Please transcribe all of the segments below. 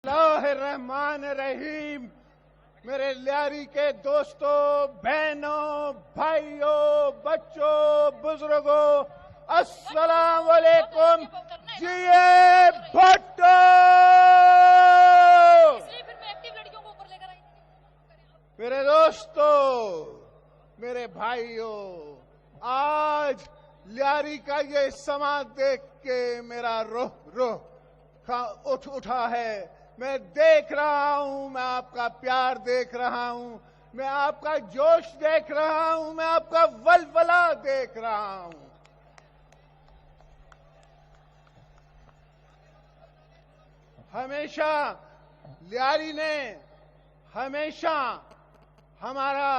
बिस्मिल्लाहिर्रहमानिर्रहीम। मेरे लियारी के दोस्तों, बहनों, भाइयों, बच्चों, बुजुर्गों, अस्सलाम वालेकुम। जिए भुट्टो। मेरे दोस्तों, मेरे भाइयों, आज लियारी का ये समा देख के मेरा रूह उठा है। मैं देख रहा हूं, मैं आपका प्यार देख रहा हूं, मैं आपका जोश देख रहा हूं, मैं आपका वलवला देख रहा हूं। हमेशा लियारी ने हमेशा हमारा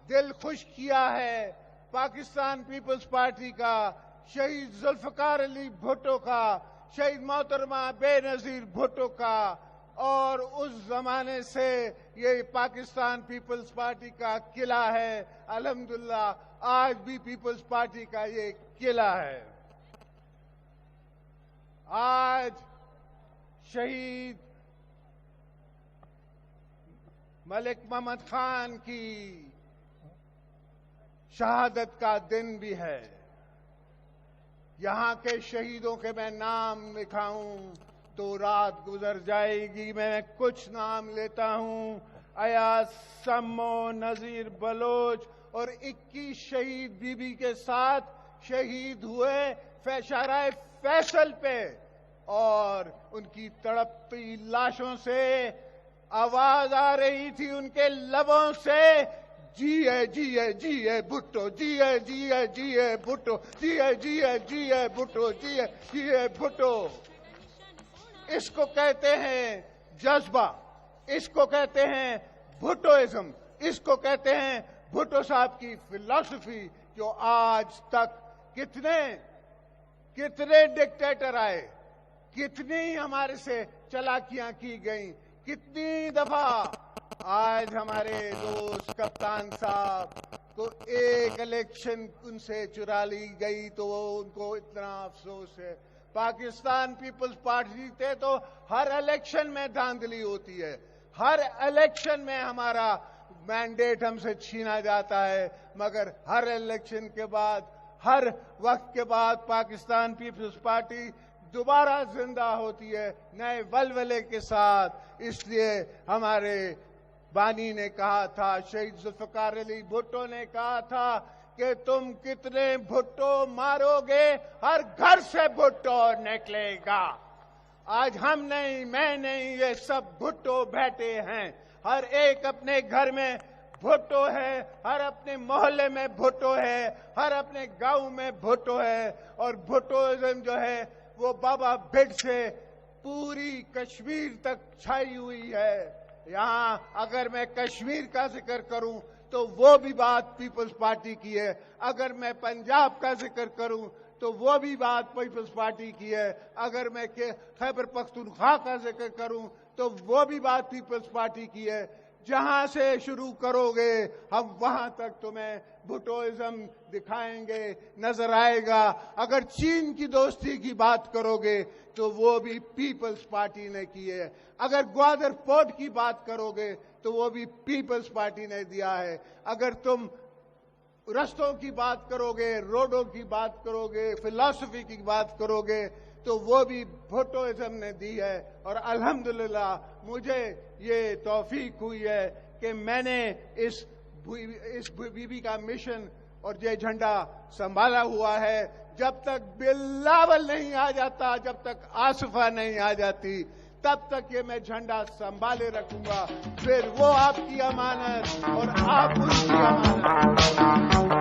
दिल खुश किया है। पाकिस्तान पीपल्स पार्टी का, शहीद जुल्फकार अली भुट्टो का, शहीद मोहतरमा बेनजीर भुट्टो का, और उस जमाने से ये पाकिस्तान पीपल्स पार्टी का किला है। अल्हम्दुलिल्लाह आज भी पीपल्स पार्टी का ये किला है। आज शहीद मलिक मोहम्मद खान की शहादत का दिन भी है। यहां के शहीदों के मैं नाम लिखाऊं तो रात गुजर जाएगी। मैं कुछ नाम लेता हूं। अयाज सम्मो, नजीर बलोच और 21 शहीद बीबी के साथ शहीद हुए शाहराह फैसल पे, और उनकी तड़पती लाशों से आवाज आ रही थी उनके लबों से, जिए जिए जिए भुट्टो, जिए जिए जिए भुट्टो, जिए जिए जिए भुट्टो, जिए जिए भुट्टो। इसको कहते हैं जज्बा, इसको कहते हैं भुट्टोइज्म, इसको कहते हैं भुट्टो साहब की फिलॉसफी, जो आज तक कितने डिक्टेटर आए, कितनी हमारे से चालाकियां की गई, कितनी दफा आज हमारे दोस्त कप्तान साहब को एक इलेक्शन उनसे चुरा ली गई तो उनको इतना अफसोस है। पाकिस्तान पीपल्स पार्टी जीते तो हर इलेक्शन में धांधली होती है, हर इलेक्शन में हमारा मैंडेट हमसे छीना जाता है, मगर हर इलेक्शन के बाद, हर वक्त के बाद पाकिस्तान पीपल्स पार्टी दोबारा जिंदा होती है नए वलवले के साथ। इसलिए हमारे बानी ने कहा था, शहीद जुल्फकार अली भुट्टो ने कहा था कि तुम कितने भुट्टो मारोगे, हर घर से भुट्टो निकलेगा। आज हम नहीं, मैं नहीं, ये सब भुट्टो बैठे हैं। हर एक अपने घर में भुट्टो है, हर अपने मोहल्ले में भुट्टो है, हर अपने गांव में भुट्टो है। और भुट्टोइज्म जो है वो बाबा भिड से पूरी कश्मीर तक छाई हुई है। यहां अगर मैं कश्मीर का जिक्र करूं तो वो भी बात पीपल्स पार्टी की है, अगर मैं पंजाब का जिक्र करूं तो वो भी बात पीपल्स पार्टी की है, अगर मैं खैबर पख्तूनख्वा का जिक्र करूं तो वो भी बात पीपल्स पार्टी की है। जहां से शुरू करोगे हम वहां तक तुम्हें भुट्टोइज्म दिखाएंगे, नजर आएगा। अगर चीन की दोस्ती की बात करोगे तो वो भी पीपल्स पार्टी ने की है, अगर ग्वादर पोर्ट की बात करोगे तो वो भी पीपल्स पार्टी ने दिया है, अगर तुम रस्तों की बात करोगे, रोडों की बात करोगे, फिलॉसफी की बात करोगे तो वो भी भुट्टोइज्म ने दी है। और अल्हम्दुलिल्लाह मुझे ये तौफीक हुई है कि मैंने इस बीबी का मिशन और ये झंडा संभाला हुआ है। जब तक बिलावल नहीं आ जाता, जब तक आसफा नहीं आ जाती, तब तक ये मैं झंडा संभाले रखूंगा। फिर वो आपकी अमानत और आप उनकी अमानत।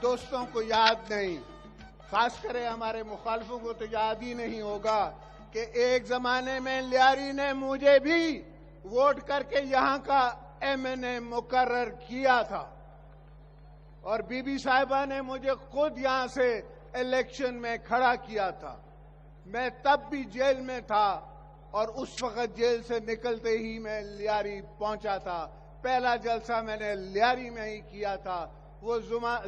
दोस्तों को याद नहीं, खास करे हमारे मुखालफों को तो याद ही नहीं होगा कि एक जमाने में लियारी ने मुझे भी वोट करके यहां का एमएनए मुकर्रर किया था। और बीबी साहिबा ने मुझे खुद यहां से इलेक्शन में खड़ा किया था। मैं तब भी जेल में था और उस वक्त जेल से निकलते ही मैं लियारी पहुंचा था। पहला जलसा मैंने लियारी में ही किया था। वो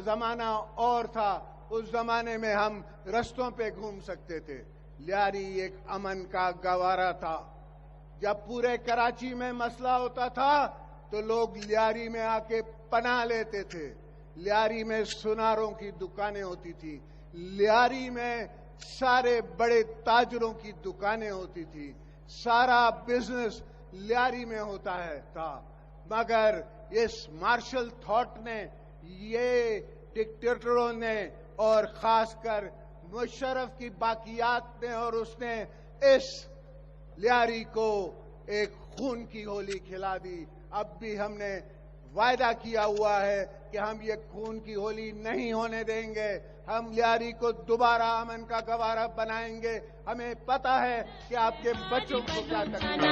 जमाना और था, उस जमाने में हम रस्तों पे घूम सकते थे। लियारी एक अमन का गवारा था। जब पूरे कराची में मसला होता था तो लोग लियारी में आके पनाह लेते थे। लियारी में सुनारों की दुकानें होती थी, लियारी में सारे बड़े ताजरों की दुकानें होती थी, सारा बिजनेस लियारी में होता है था। मगर इस मार्शल थॉट ने, ये डिक्टेटरों ने और खासकर मुशर्रफ की बाकियात ने और उसने इस लियारी को एक खून की होली खिला दी। अब भी हमने वायदा किया हुआ है कि हम ये खून की होली नहीं होने देंगे। हम लियारी को दोबारा अमन का गवारा बनाएंगे। हमें पता है कि आपके बच्चों को क्या करना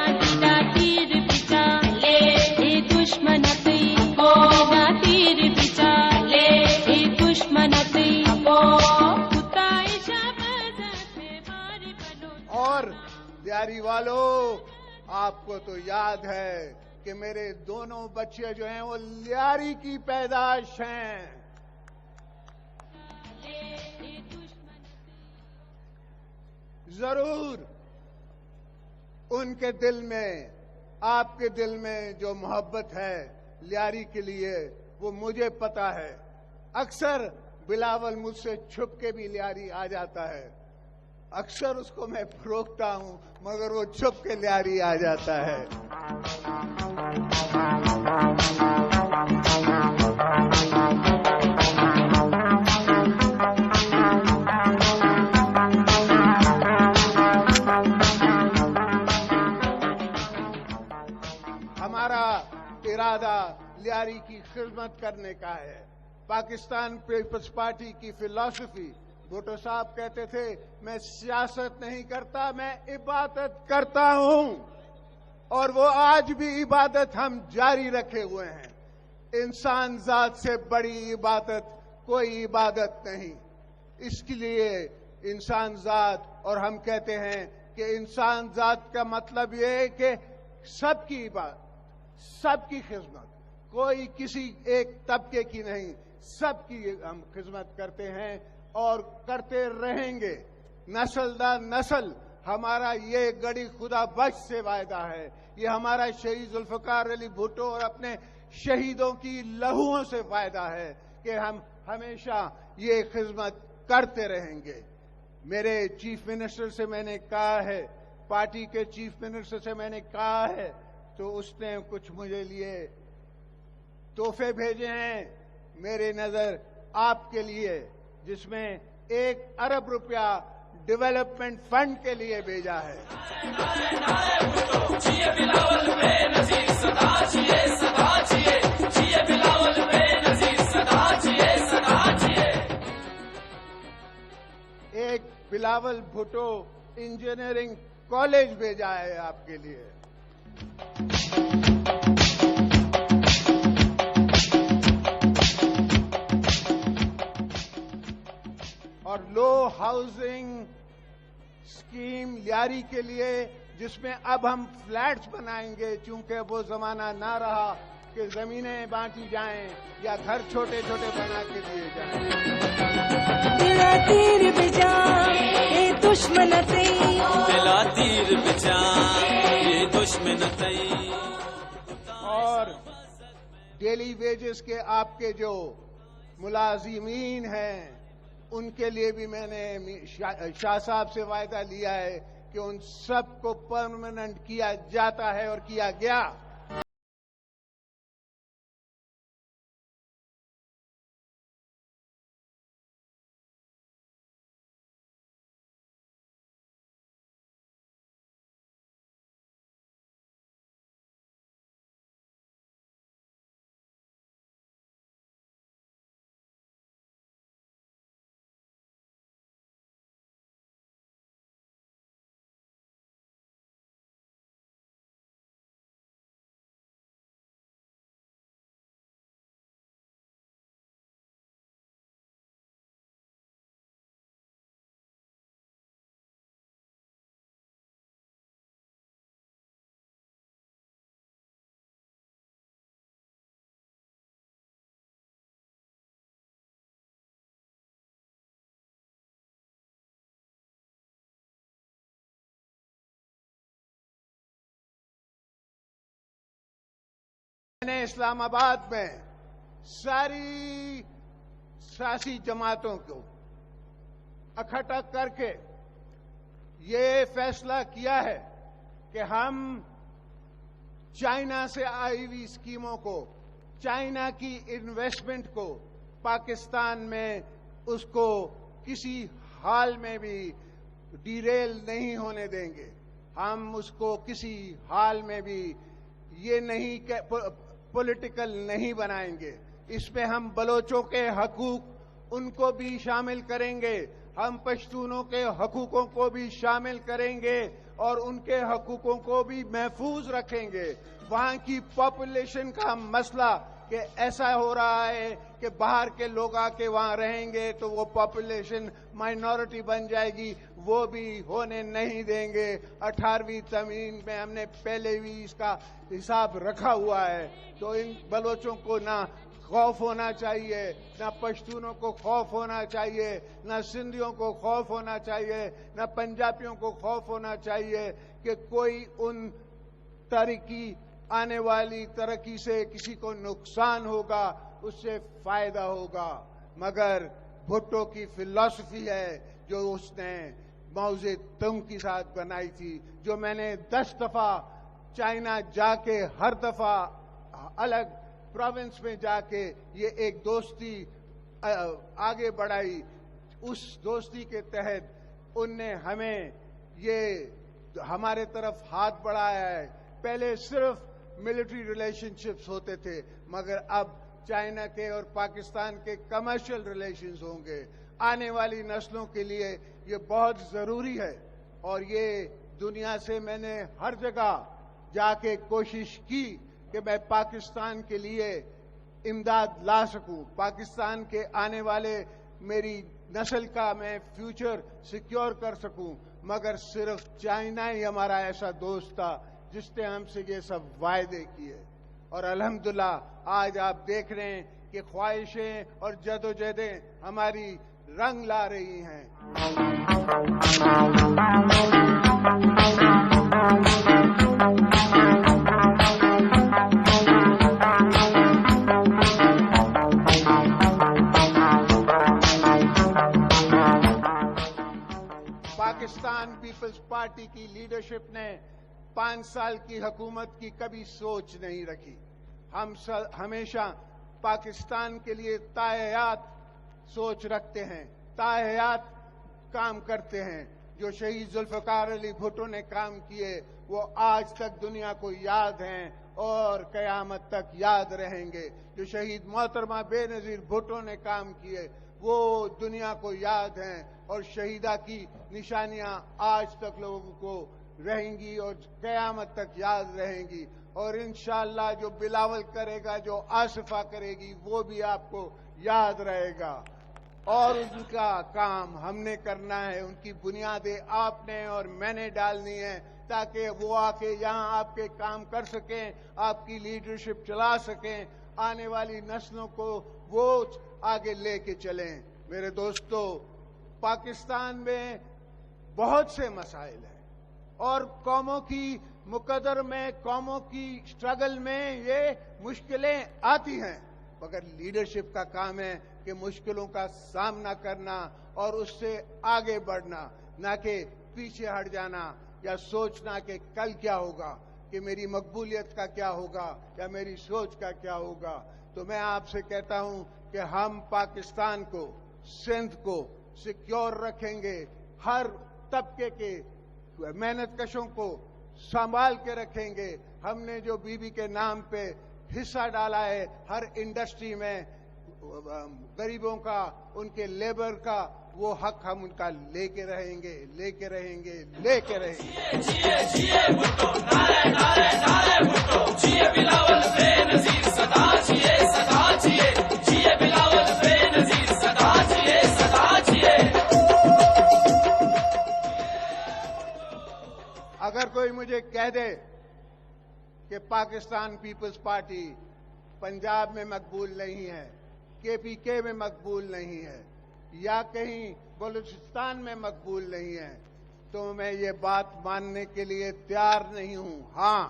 और लियारी वालों, आपको तो याद है कि मेरे दोनों बच्चे जो हैं वो लियारी की पैदाश हैं। जरूर उनके दिल में, आपके दिल में जो मोहब्बत है लियारी के लिए, वो मुझे पता है। अक्सर बिलावल मुझसे छुप के भी लियारी आ जाता है। अक्सर उसको मैं रोकता हूं मगर वो छुप के लियारी आ जाता है। हमारा इरादा लियारी की खिदमत करने का है। पाकिस्तान पीपल्स पार्टी की फिलॉसफी, भुट्टो साहब कहते थे, मैं सियासत नहीं करता, मैं इबादत करता हूं। और वो आज भी इबादत हम जारी रखे हुए हैं। इंसान जात से बड़ी इबादत कोई इबादत नहीं। इसके लिए इंसान जात, और हम कहते हैं कि इंसान जात का मतलब ये है कि सबकी इबादत, सबकी खिदमत, कोई किसी एक तबके की नहीं, सबकी हम खिदमत करते हैं और करते रहेंगे। नस्ल दर नस्ल हमारा ये गड़ी खुदा बख्श से वायदा है। ये हमारा शहीद जुल्फकार अली भुट्टो और अपने शहीदों की लहूओं से वायदा है कि हम हमेशा ये खिदमत करते रहेंगे। मेरे चीफ मिनिस्टर से मैंने कहा है, पार्टी के चीफ मिनिस्टर से मैंने कहा है, तो उसने कुछ मुझे लिए तोहफे भेजे हैं मेरे नजर आपके लिए, जिसमें 1 अरब रुपया डेवलपमेंट फंड के लिए भेजा है। एक बिलावल भुट्टो इंजीनियरिंग कॉलेज भेजा है आपके लिए। और लो हाउसिंग स्कीम लियारी के लिए, जिसमें अब हम फ्लैट्स बनाएंगे, चूंकि वो जमाना ना रहा कि जमीनें बांटी जाएं या घर छोटे छोटे बना के दिए जाएं। दिला तीर बिजा ये दुश्मन दिला तीर बिजा ये दुश्मन। और डेली वेजेस के आपके जो मुलाजिमीन हैं, उनके लिए भी मैंने शाह साहब से वायदा लिया है कि उन सबको परमानेंट किया जाता है और किया गया। मैंने इस्लामाबाद में सारी सियासी जमातों को इकट्ठा करके ये फैसला किया है कि हम चाइना से आई हुई स्कीमों को, चाइना की इन्वेस्टमेंट को पाकिस्तान में उसको किसी हाल में भी डिरेल नहीं होने देंगे। हम उसको किसी हाल में भी ये नहीं पॉलिटिकल नहीं बनाएंगे। इसमें हम बलोचों के हकूक उनको भी शामिल करेंगे, हम पश्तूनों के हकूकों को भी शामिल करेंगे और उनके हकूकों को भी महफूज रखेंगे। वहां की पॉपुलेशन का मसला कि ऐसा हो रहा है कि बाहर के लोग आके वहां रहेंगे तो वो पॉपुलेशन माइनॉरिटी बन जाएगी, वो भी होने नहीं देंगे। 18वीं तमीम में हमने पहले भी इसका हिसाब रखा हुआ है। तो इन बलोचों को ना खौफ होना चाहिए, ना पश्तूनों को खौफ होना चाहिए, ना सिंधियों को खौफ होना चाहिए, ना पंजाबियों को खौफ होना चाहिए कि कोई उन तरक्की आने वाली तरक्की से किसी को नुकसान होगा, उससे फायदा होगा। मगर भुट्टो की फिलॉसफी है जो उसने माओ तुंग के साथ बनाई थी, जो मैंने 10 दफा चाइना जाके हर दफा अलग प्रोविंस में जाके ये एक दोस्ती आगे बढ़ाई। उस दोस्ती के तहत उनने हमें ये हमारे तरफ हाथ बढ़ाया है। पहले सिर्फ मिलिट्री रिलेशनशिप्स होते थे, मगर अब चाइना के और पाकिस्तान के कमर्शियल रिलेशंस होंगे। आने वाली नस्लों के लिए ये बहुत जरूरी है और ये दुनिया से मैंने हर जगह जाके कोशिश की कि मैं पाकिस्तान के लिए इमदाद ला सकूं, पाकिस्तान के आने वाले मेरी नस्ल का मैं फ्यूचर सिक्योर कर सकूं। मगर सिर्फ चाइना ही हमारा ऐसा दोस्त था जिसने हमसे ये सब वायदे किए और अल्हम्दुलिल्लाह आज आप देख रहे हैं कि ख्वाहिशें और जदोजहदें हमारी रंग ला रही हैं। पाकिस्तान पीपल्स पार्टी की लीडरशिप ने 5 साल की हुकूमत की कभी सोच नहीं रखी। हम हमेशा पाकिस्तान के लिए ताहयात सोच रखते हैं, ताहयात काम करते हैं। जो शहीद जुल्फ़िकार अली भुट्टो ने काम किए वो आज तक दुनिया को याद हैं और कयामत तक याद रहेंगे। जो शहीद मोहतरमा बेनज़ीर भुट्टो ने काम किए वो दुनिया को याद हैं और शहीदा की निशानियां आज तक लोगों को रहेंगी और कयामत तक याद रहेंगी। और इंशाअल्लाह जो बिलावल करेगा, जो आसिफा करेगी, वो भी आपको याद रहेगा। और उनका काम हमने करना है, उनकी बुनियादें आपने और मैंने डालनी है ताकि वो आके यहाँ आपके काम कर सकें, आपकी लीडरशिप चला सकें, आने वाली नस्लों को वो आगे लेके चलें। मेरे दोस्तों, पाकिस्तान में बहुत से मसाइल हैं और कौमों की मुकद्दर में, कौमों की स्ट्रगल में ये मुश्किलें आती हैं, मगर लीडरशिप का काम है कि मुश्किलों का सामना करना और उससे आगे बढ़ना, ना कि पीछे हट जाना या सोचना कि कल क्या होगा, कि मेरी मकबूलियत का क्या होगा या मेरी सोच का क्या होगा। तो मैं आपसे कहता हूं कि हम पाकिस्तान को, सिंध को सिक्योर रखेंगे, हर तबके के मेहनतकशों को संभाल के रखेंगे। हमने जो बीबी के नाम पे हिस्सा डाला है हर इंडस्ट्री में, गरीबों का, उनके लेबर का, वो हक हम उनका लेके रहेंगे, लेके रहेंगे, लेके रहेंगे। जिए जिए भुट्टो, नारे नारे नारे भुट्टो, जिए बिलावल बेनज़ीर सदा जिए, सदा जिए, जिए बिलावल बेनज़ीर सदा जिए, सदा जिए। अगर कोई मुझे कह दे कि पाकिस्तान पीपल्स पार्टी पंजाब में मकबूल नहीं है, केपीके में मकबूल नहीं है या कहीं बलूचिस्तान में मकबूल नहीं है, तो मैं ये बात मानने के लिए तैयार नहीं हूं। हां,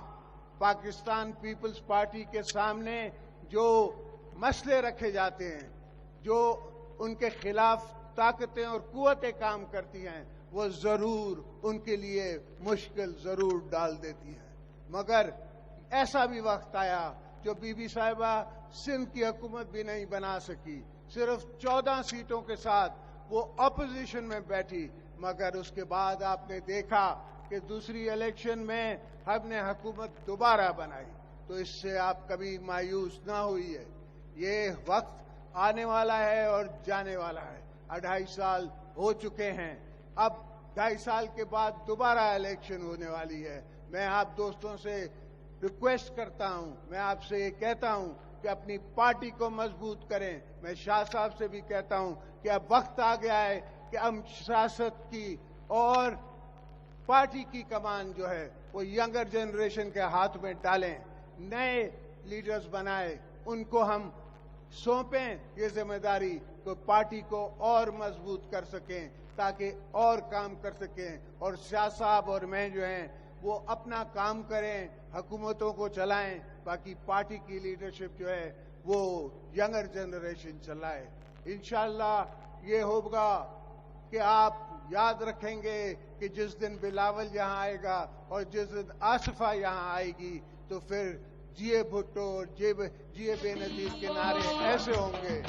पाकिस्तान पीपल्स पार्टी के सामने जो मसले रखे जाते हैं, जो उनके खिलाफ ताकतें और कुव्वतें काम करती हैं, वो जरूर उनके लिए मुश्किल जरूर डाल देती हैं। मगर ऐसा भी वक्त आया जो बीबी साहिबा सिंध की हुकूमत भी नहीं बना सकी, सिर्फ 14 सीटों के साथ वो अपोजिशन में बैठी। मगर उसके बाद आपने देखा कि दूसरी इलेक्शन में हमने हुकूमत दोबारा बनाई। तो इससे आप कभी मायूस ना होइए, ये वक्त आने वाला है और जाने वाला है। 2.5 साल हो चुके हैं, अब 2.5 साल के बाद दोबारा इलेक्शन होने वाली है। मैं आप दोस्तों से रिक्वेस्ट करता हूं, मैं आपसे ये कहता हूं कि अपनी पार्टी को मजबूत करें। मैं शाह साहब से भी कहता हूं कि अब वक्त आ गया है कि हम सियासत की और पार्टी की कमान जो है वो यंगर जनरेशन के हाथ में डालें, नए लीडर्स बनाए, उनको हम सौंपें ये जिम्मेदारी, तो पार्टी को और मजबूत कर सकें, ताकि और काम कर सकें। और शाह साहब और मैं जो हैं वो अपना काम करें, हुकूमतों को चलाएं, बाकी पार्टी की लीडरशिप जो है वो यंगर जनरेशन चलाए। इंशाअल्लाह ये होगा कि आप याद रखेंगे कि जिस दिन बिलावल यहाँ आएगा और जिस दिन आसिफा यहाँ आएगी, तो फिर जिए भुट्टो और जिए बेनजीर के नारे ऐसे होंगे।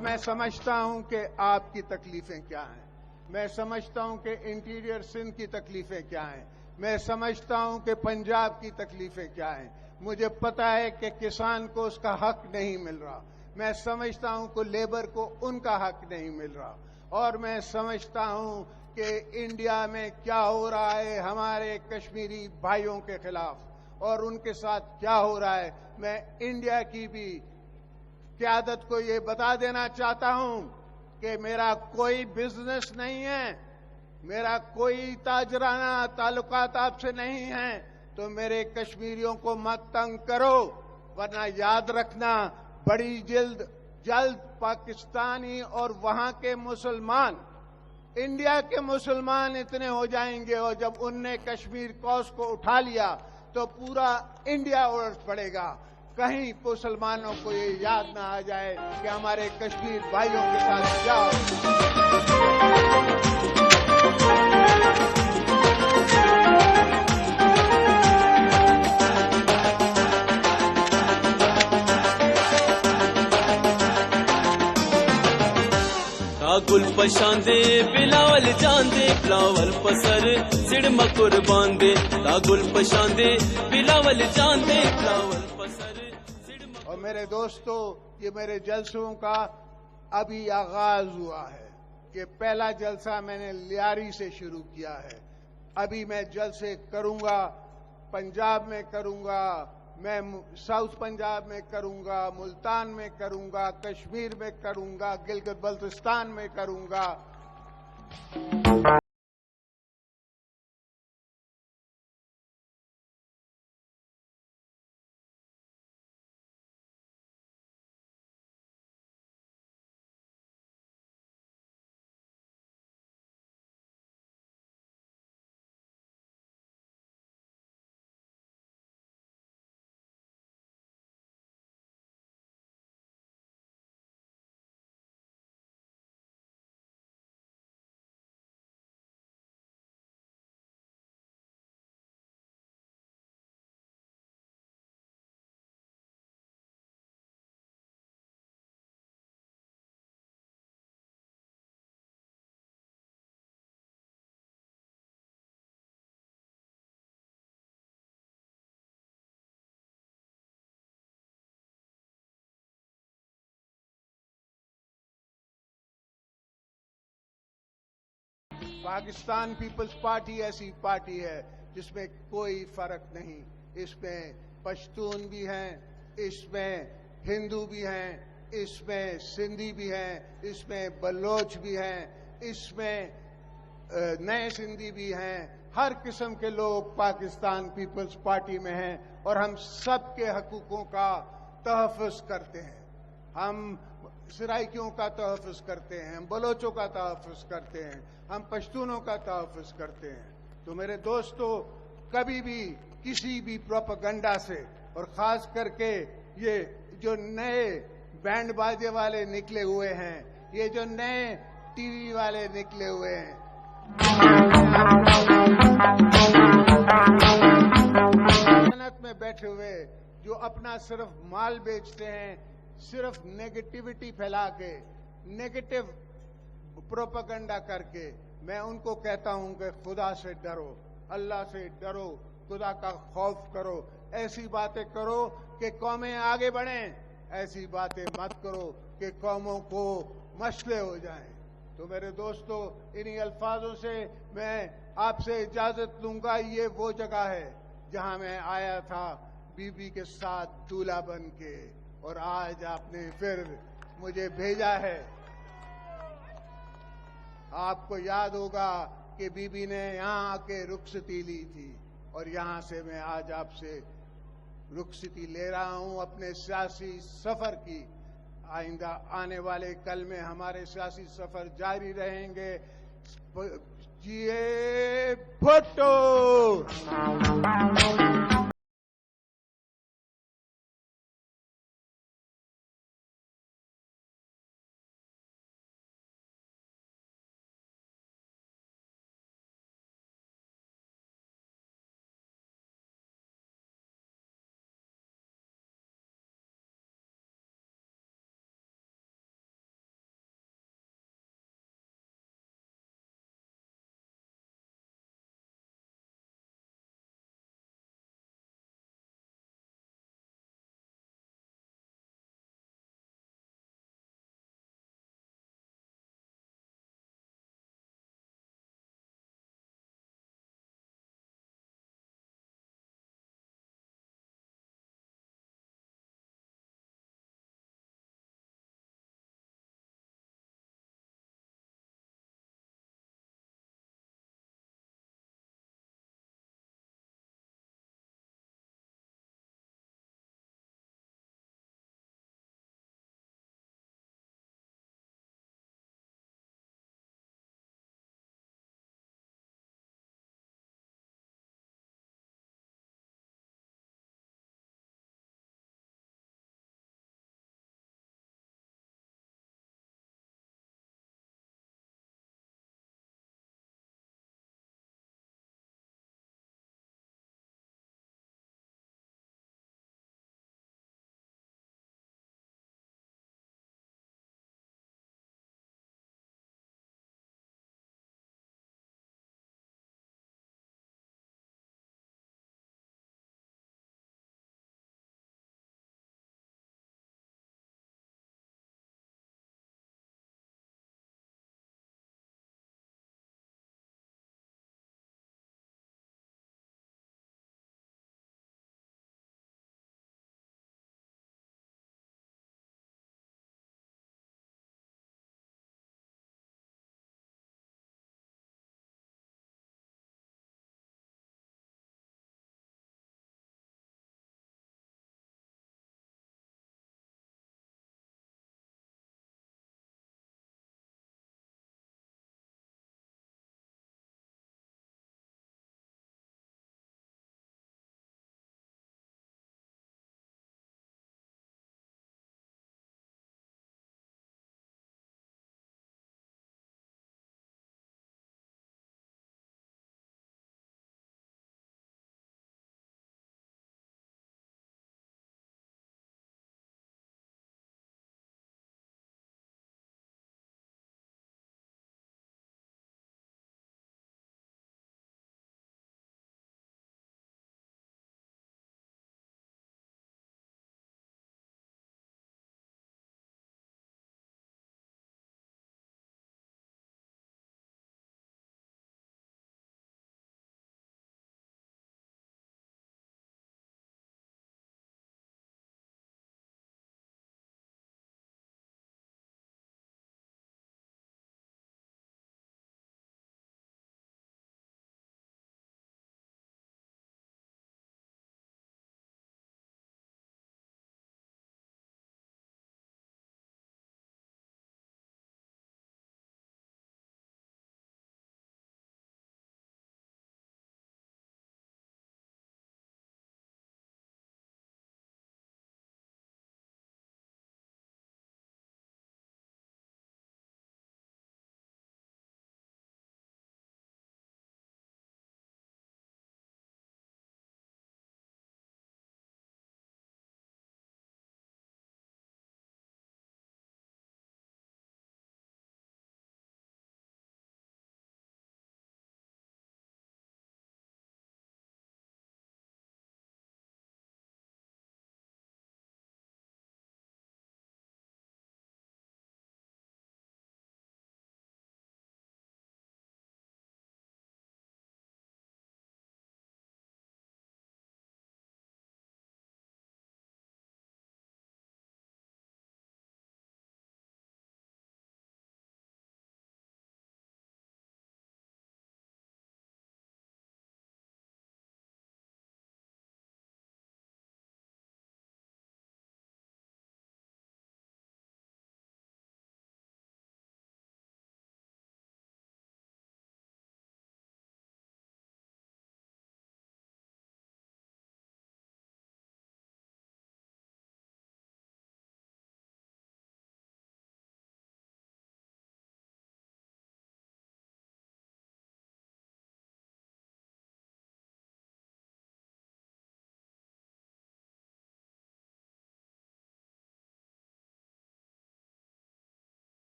मैं समझता हूं कि आपकी तकलीफें क्या हैं, मैं समझता हूं कि इंटीरियर सिंध की तकलीफें क्या हैं, मैं समझता हूं कि पंजाब की तकलीफें क्या हैं। मुझे पता है कि किसान को उसका हक नहीं मिल रहा, मैं समझता हूं कि लेबर को उनका हक नहीं मिल रहा, और मैं समझता हूं कि इंडिया में क्या हो रहा है हमारे कश्मीरी भाइयों के खिलाफ और उनके साथ क्या हो रहा है। मैं इंडिया की भी क़यादत को ये बता देना चाहता हूं कि मेरा कोई बिजनेस नहीं है, मेरा कोई ताजराना ताल्लुकात आपसे नहीं है, तो मेरे कश्मीरियों को मत तंग करो, वरना याद रखना बड़ी जल्द पाकिस्तानी और वहां के मुसलमान, इंडिया के मुसलमान इतने हो जाएंगे, और जब उनने कश्मीर कॉज को उठा लिया तो पूरा इंडिया उलट पड़ेगा। कहीं मुसलमानों को ये याद ना आ जाए कि हमारे कश्मीर भाइयों के साथ क्या गुल पशांदे बिलावल जांदे बिलावल पसर सिड़मा कुर्बान दे, गुल पशांदे बिलावल जांदे बिलावल पसर। और मेरे दोस्तों, ये मेरे जलसों का अभी आगाज हुआ है कि पहला जलसा मैंने लियारी से शुरू किया है। अभी मैं जलसे करूंगा, पंजाब में करूंगा, मैं साउथ पंजाब में करूंगा, मुल्तान में करूंगा, कश्मीर में करूंगा, गिलगित बल्तिस्तान में करूंगा। पाकिस्तान पीपल्स पार्टी ऐसी पार्टी है जिसमें कोई फर्क नहीं, इसमें पश्तून भी हैं, इसमें हिंदू भी हैं, इसमें सिंधी भी हैं, इसमें बलोच भी हैं, इसमें नए सिंधी भी हैं। हर किस्म के लोग पाकिस्तान पीपल्स पार्टी में हैं और हम सबके हकूकों का तहफ़्फ़ुज़ करते हैं। हम सराइकियों का तहफ़्फ़ुज़ करते हैं, हम बलोचों का तहफ़्फ़ुज़ करते हैं, हम पश्तूनों का तहफ़्फ़ुज़ करते हैं। तो मेरे दोस्तों, कभी भी किसी भी प्रोपेगेंडा से, और ख़ास करके ये जो नए बैंड बाजे वाले निकले हुए हैं, ये जो नए टीवी वाले निकले हुए हैं, सनत में बैठे हुए जो अपना सिर्फ माल बेचते हैं, सिर्फ नेगेटिविटी फैला के, नेगेटिव प्रोपेगेंडा करके, मैं उनको कहता हूं कि खुदा से डरो, अल्लाह से डरो, खुदा का खौफ करो। ऐसी बातें करो कि कौमें आगे बढ़ें, ऐसी बातें मत करो कि कौमों को मसले हो जाएं। तो मेरे दोस्तों, इन्हीं अल्फाजों से मैं आपसे इजाजत लूंगा। ये वो जगह है जहां मैं आया था बीबी के साथ दूल्हा बन के, और आज आपने फिर मुझे भेजा है। आपको याद होगा कि बीबी ने यहां आके रुखसती ली थी, और यहां से मैं आज आपसे रुखसती ले रहा हूं अपने सियासी सफर की। आइंदा आने वाले कल में हमारे सियासी सफर जारी रहेंगे। जिए भुट्टो।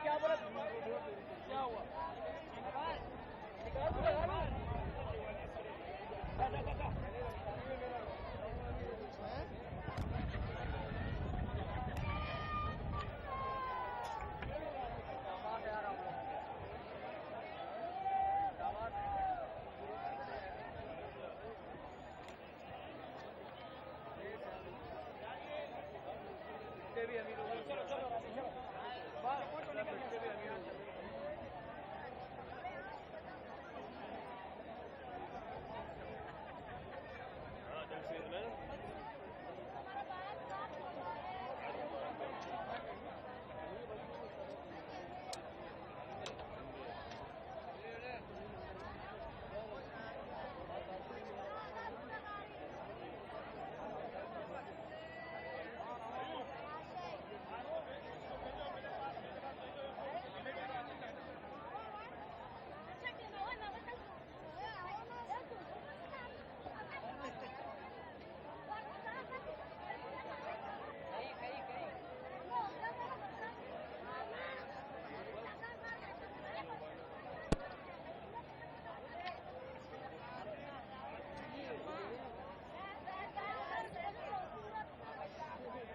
क्या बोला? क्या हुआ? चलो चलो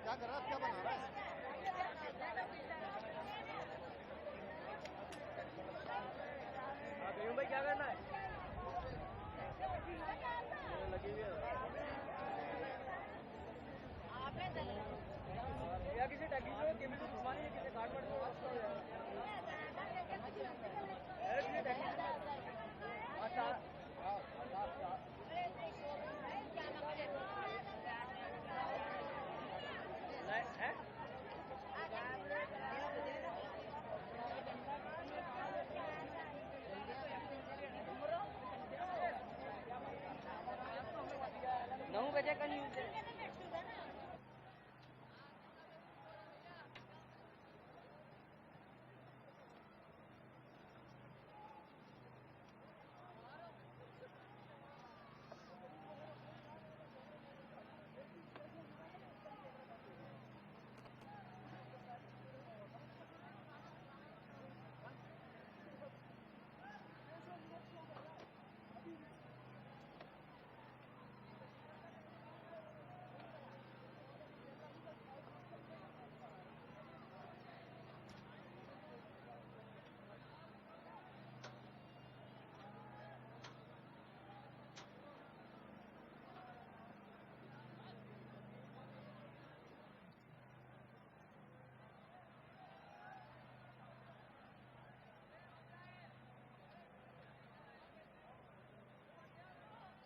क्या कर रहा है? क्या बना रहा है? भाई क्या करना है? लगी हुई है या किसी टैगी को केमिकल को घुमानी है, किसी कार्ड पर अच्छा है नौ बजे का न्यूज़ है।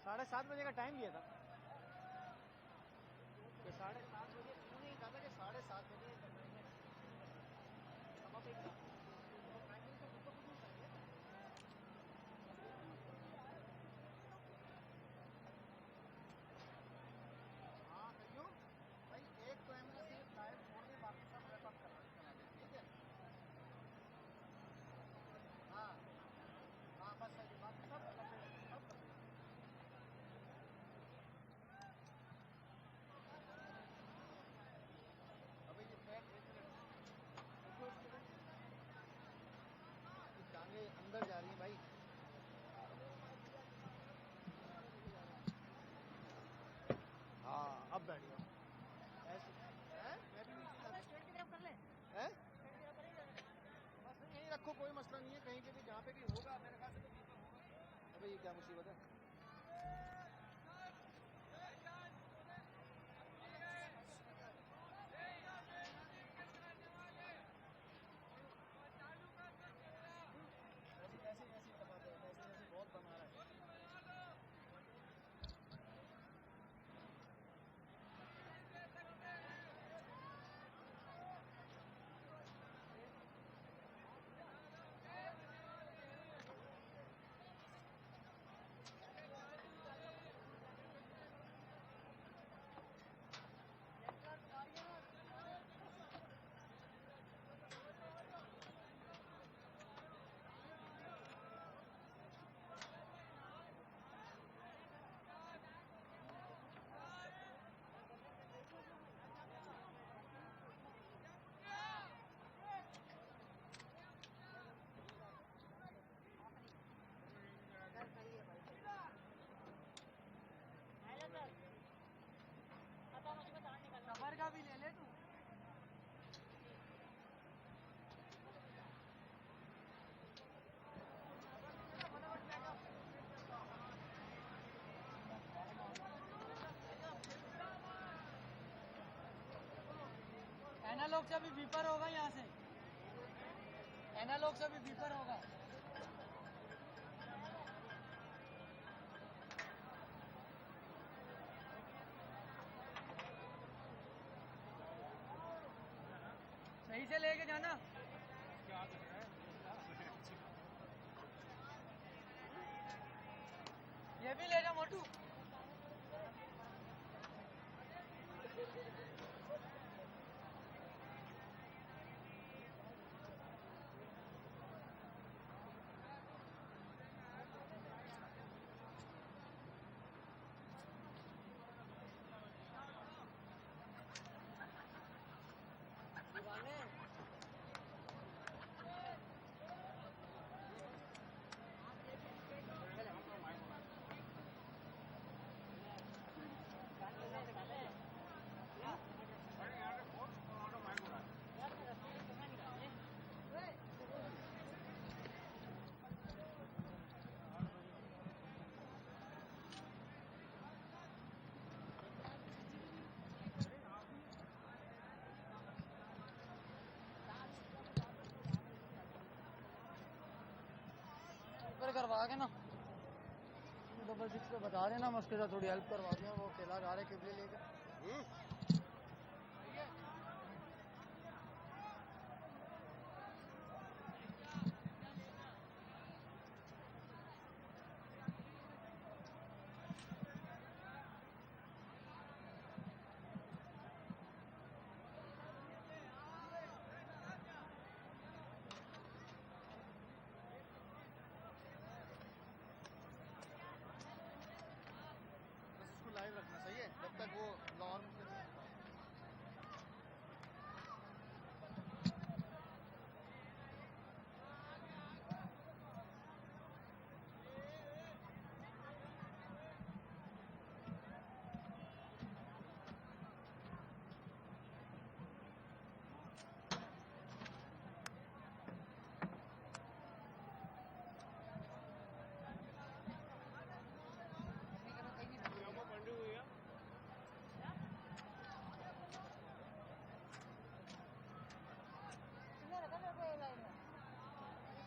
साढ़े 7 बजे का टाइम दिया था कि 7:30 बजे उन्होंने कहा था कि 7:30 बजे सभा पे हाँ करियो भाई, एक तो एमएनएस सिर्फ लाइव छोड़ दे, बाकी सब रेकॉर्ड करा दे, ठीक है? हाँ हाँ बस सही, बाकी सब सब कर दे। टांगे अंदर जा रही है भाई। हाँ अब बैठ गया ऐसे है। मैं भी नीचे कर ले हैं, बस यहीं रखो, कोई मसला नहीं है, कहीं पे भी जहाँ पे भी होगा मेरे ख्याल से तो बीच में होगा। अबे ये क्या मुसीबत है? बहुत बना रहा है। एनालॉग से भी बीपर होगा यहाँ से, एनालॉग से भी बीपर होगा। सही से लेके जाना। ये भी ले जा मोटू। करवा के ना 666 पे बता देना, मैं उसके साथ थोड़ी हेल्प करवा दूँ। वो अकेला जा रहा है किबले लेकर।